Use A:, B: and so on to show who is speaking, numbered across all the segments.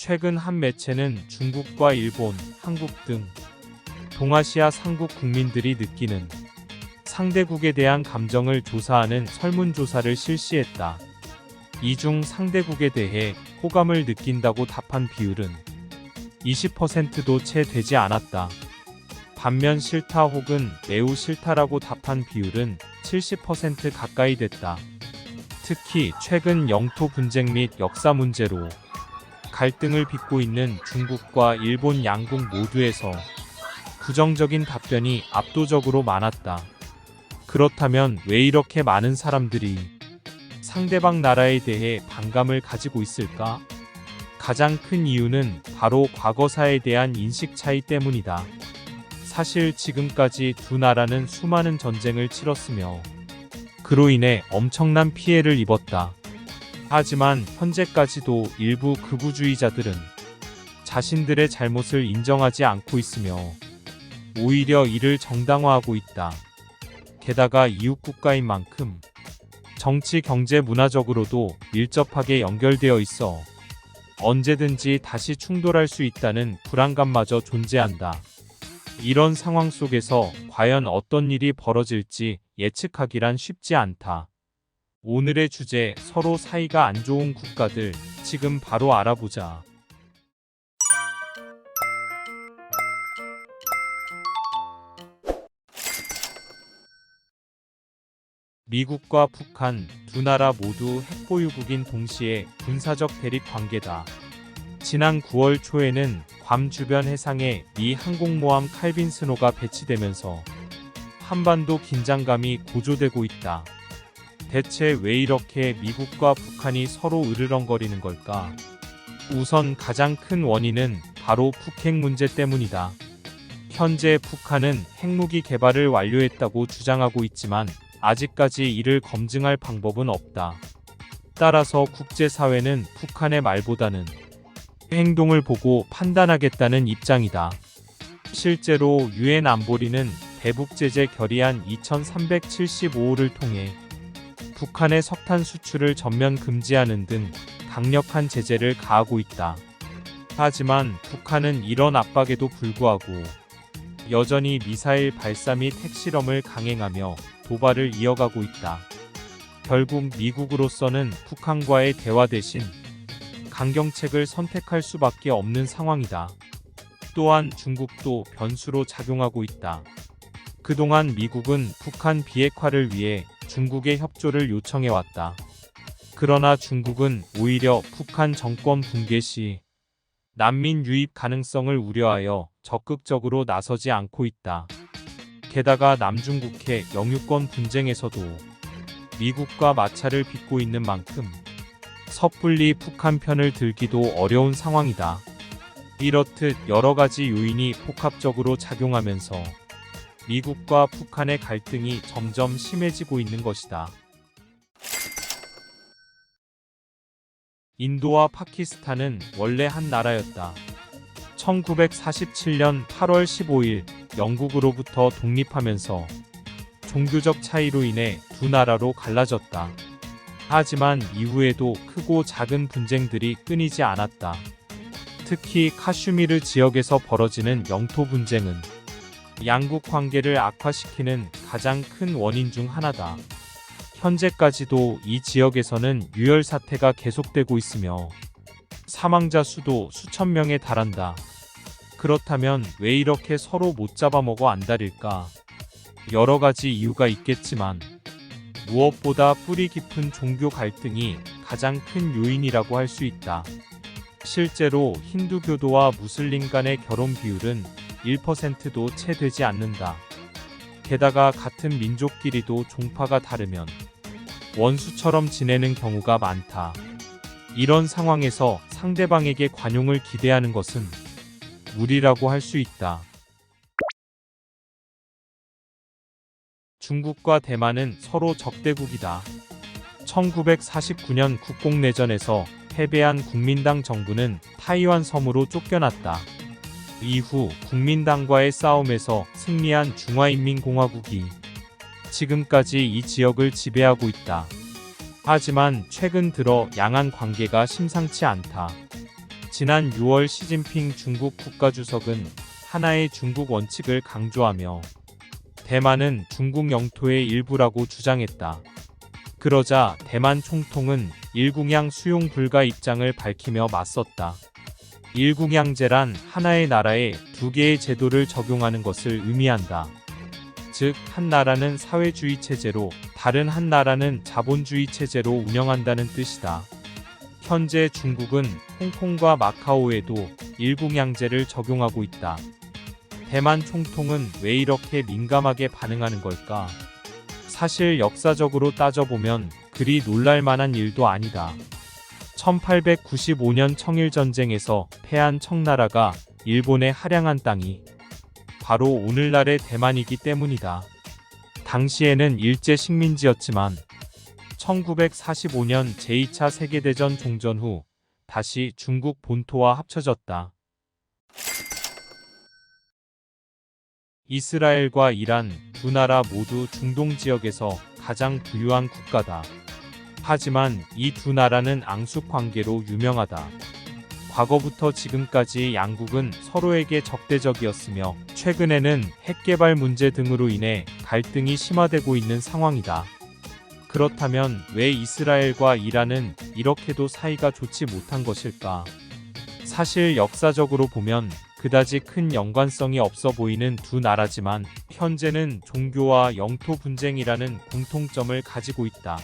A: 최근 한 매체는 중국과 일본, 한국 등 동아시아 상국 국민들이 느끼는 상대국에 대한 감정을 조사하는 설문조사를 실시했다. 이 중 상대국에 대해 호감을 느낀다고 답한 비율은 20%도 채 되지 않았다. 반면 싫다 혹은 매우 싫다라고 답한 비율은 70% 가까이 됐다. 특히 최근 영토 분쟁 및 역사 문제로 갈등을 빚고 있는 중국과 일본 양국 모두에서 부정적인 답변이 압도적으로 많았다. 그렇다면 왜 이렇게 많은 사람들이 상대방 나라에 대해 반감을 가지고 있을까? 가장 큰 이유는 바로 과거사에 대한 인식 차이 때문이다. 사실 지금까지 두 나라는 수많은 전쟁을 치렀으며 그로 인해 엄청난 피해를 입었다. 하지만 현재까지도 일부 극우주의자들은 자신들의 잘못을 인정하지 않고 있으며 오히려 이를 정당화하고 있다. 게다가 이웃국가인 만큼 정치, 경제, 문화적으로도 밀접하게 연결되어 있어 언제든지 다시 충돌할 수 있다는 불안감마저 존재한다. 이런 상황 속에서 과연 어떤 일이 벌어질지 예측하기란 쉽지 않다. 오늘의 주제, 서로 사이가 안 좋은 국가들, 지금 바로 알아보자. 미국과 북한 두 나라 모두 핵보유국인 동시에 군사적 대립 관계다. 지난 9월 초에는 괌 주변 해상에 미 항공모함 칼빈 스노가 배치되면서 한반도 긴장감이 고조되고 있다. 대체 왜 이렇게 미국과 북한이 서로 으르렁거리는 걸까? 우선 가장 큰 원인은 바로 북핵 문제 때문이다. 현재 북한은 핵무기 개발을 완료했다고 주장하고 있지만 아직까지 이를 검증할 방법은 없다. 따라서 국제사회는 북한의 말보다는 행동을 보고 판단하겠다는 입장이다. 실제로 유엔 안보리는 대북 제재 결의안 2375호를 통해 북한의 석탄 수출을 전면 금지하는 등 강력한 제재를 가하고 있다. 하지만 북한은 이런 압박에도 불구하고 여전히 미사일 발사 및 핵실험을 강행하며 도발을 이어가고 있다. 결국 미국으로서는 북한과의 대화 대신 강경책을 선택할 수밖에 없는 상황이다. 또한 중국도 변수로 작용하고 있다. 그동안 미국은 북한 비핵화를 위해 중국의 협조를 요청해왔다. 그러나 중국은 오히려 북한 정권 붕괴 시 난민 유입 가능성을 우려하여 적극적으로 나서지 않고 있다. 게다가 남중국해 영유권 분쟁에서도 미국과 마찰을 빚고 있는 만큼 섣불리 북한 편을 들기도 어려운 상황이다. 이렇듯 여러 가지 요인이 복합적으로 작용하면서 미국과 북한의 갈등이 점점 심해지고 있는 것이다. 인도와 파키스탄은 원래 한 나라였다. 1947년 8월 15일 영국으로부터 독립하면서 종교적 차이로 인해 두 나라로 갈라졌다. 하지만 이후에도 크고 작은 분쟁들이 끊이지 않았다. 특히 카슈미르 지역에서 벌어지는 영토 분쟁은 양국 관계를 악화시키는 가장 큰 원인 중 하나다. 현재까지도 이 지역에서는 유혈 사태가 계속되고 있으며 사망자 수도 수천 명에 달한다. 그렇다면 왜 이렇게 서로 못 잡아먹어 안달일까? 여러 가지 이유가 있겠지만 무엇보다 뿌리 깊은 종교 갈등이 가장 큰 요인이라고 할 수 있다. 실제로 힌두교도와 무슬림 간의 결혼 비율은 1%도 채 되지 않는다. 게다가 같은 민족끼리도 종파가 다르면 원수처럼 지내는 경우가 많다. 이런 상황에서 상대방에게 관용을 기대하는 것은 무리라고 할 수 있다. 중국과 대만은 서로 적대국이다. 1949년 국공내전에서 패배한 국민당 정부는 타이완 섬으로 쫓겨났다. 이후 국민당과의 싸움에서 승리한 중화인민공화국이 지금까지 이 지역을 지배하고 있다. 하지만 최근 들어 양안 관계가 심상치 않다. 지난 6월 시진핑 중국 국가주석은 하나의 중국 원칙을 강조하며 대만은 중국 영토의 일부라고 주장했다. 그러자 대만 총통은 일궁양 수용 불가 입장을 밝히며 맞섰다. 일궁양제란 하나의 나라에 두 개의 제도를 적용하는 것을 의미한다. 즉, 한 나라는 사회주의 체제로 다른 한 나라는 자본주의 체제로 운영한다는 뜻이다. 현재 중국은 홍콩과 마카오에도 일궁양제를 적용하고 있다. 대만 총통은 왜 이렇게 민감하게 반응하는 걸까? 사실 역사적으로 따져보면 그리 놀랄만한 일도 아니다. 1895년 청일전쟁에서 패한 청나라가 일본에 할양한 땅이 바로 오늘날의 대만이기 때문이다. 당시에는 일제 식민지였지만 1945년 제2차 세계대전 종전 후 다시 중국 본토와 합쳐졌다. 이스라엘과 이란 두 나라 모두 중동 지역에서 가장 부유한 국가다. 하지만 이 두 나라는 앙숙 관계로 유명하다. 과거부터 지금까지 양국은 서로에게 적대적이었으며 최근에는 핵 개발 문제 등으로 인해 갈등이 심화되고 있는 상황이다. 그렇다면 왜 이스라엘과 이란은 이렇게도 사이가 좋지 못한 것일까? 사실 역사적으로 보면 그다지 큰 연관성이 없어 보이는 두 나라지만 현재는 종교와 영토 분쟁이라는 공통점을 가지고 있다.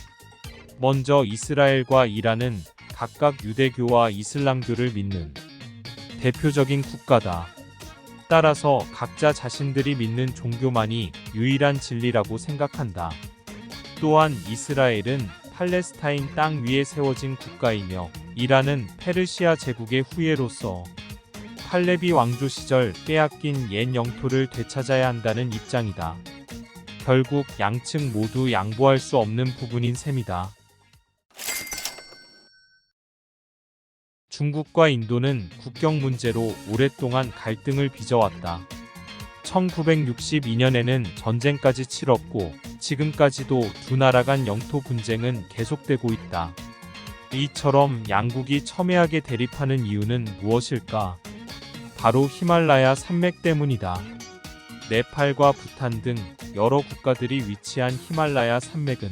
A: 먼저 이스라엘과 이란은 각각 유대교와 이슬람교를 믿는 대표적인 국가다. 따라서 각자 자신들이 믿는 종교만이 유일한 진리라고 생각한다. 또한 이스라엘은 팔레스타인 땅 위에 세워진 국가이며 이란은 페르시아 제국의 후예로서 팔레비 왕조 시절 빼앗긴 옛 영토를 되찾아야 한다는 입장이다. 결국 양측 모두 양보할 수 없는 부분인 셈이다. 중국과 인도는 국경 문제로 오랫동안 갈등을 빚어왔다. 1962년에는 전쟁까지 치렀고 지금까지도 두 나라 간 영토 분쟁은 계속되고 있다. 이처럼 양국이 첨예하게 대립하는 이유는 무엇일까? 바로 히말라야 산맥 때문이다. 네팔과 부탄 등 여러 국가들이 위치한 히말라야 산맥은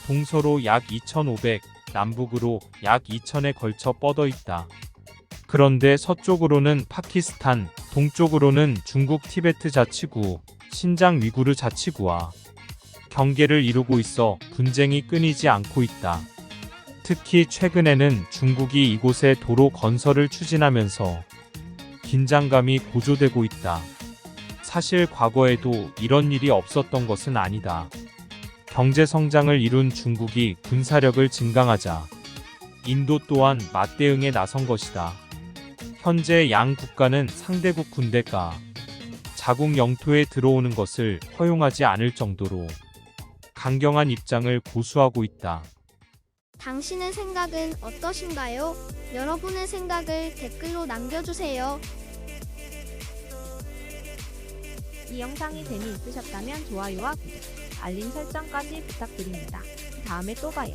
A: 동서로 약 2,500, 남북으로 약 2,000에 걸쳐 뻗어 있다. 그런데 서쪽으로는 파키스탄, 동쪽으로는 중국 티베트 자치구, 신장 위구르 자치구와 경계를 이루고 있어 분쟁이 끊이지 않고 있다. 특히 최근에는 중국이 이곳에 도로 건설을 추진하면서 긴장감이 고조되고 있다. 사실 과거에도 이런 일이 없었던 것은 아니다. 경제 성장을 이룬 중국이 군사력을 증강하자 인도 또한 맞대응에 나선 것이다. 현재 양 국가는 상대국 군대가 자국 영토에 들어오는 것을 허용하지 않을 정도로 강경한 입장을 고수하고 있다.
B: 당신의 생각은 어떠신가요? 여러분의 생각을 댓글로 남겨주세요.
C: 이 영상이 재미있으셨다면 좋아요와 구독, 알림 설정까지 부탁드립니다. 다음에 또 봐요.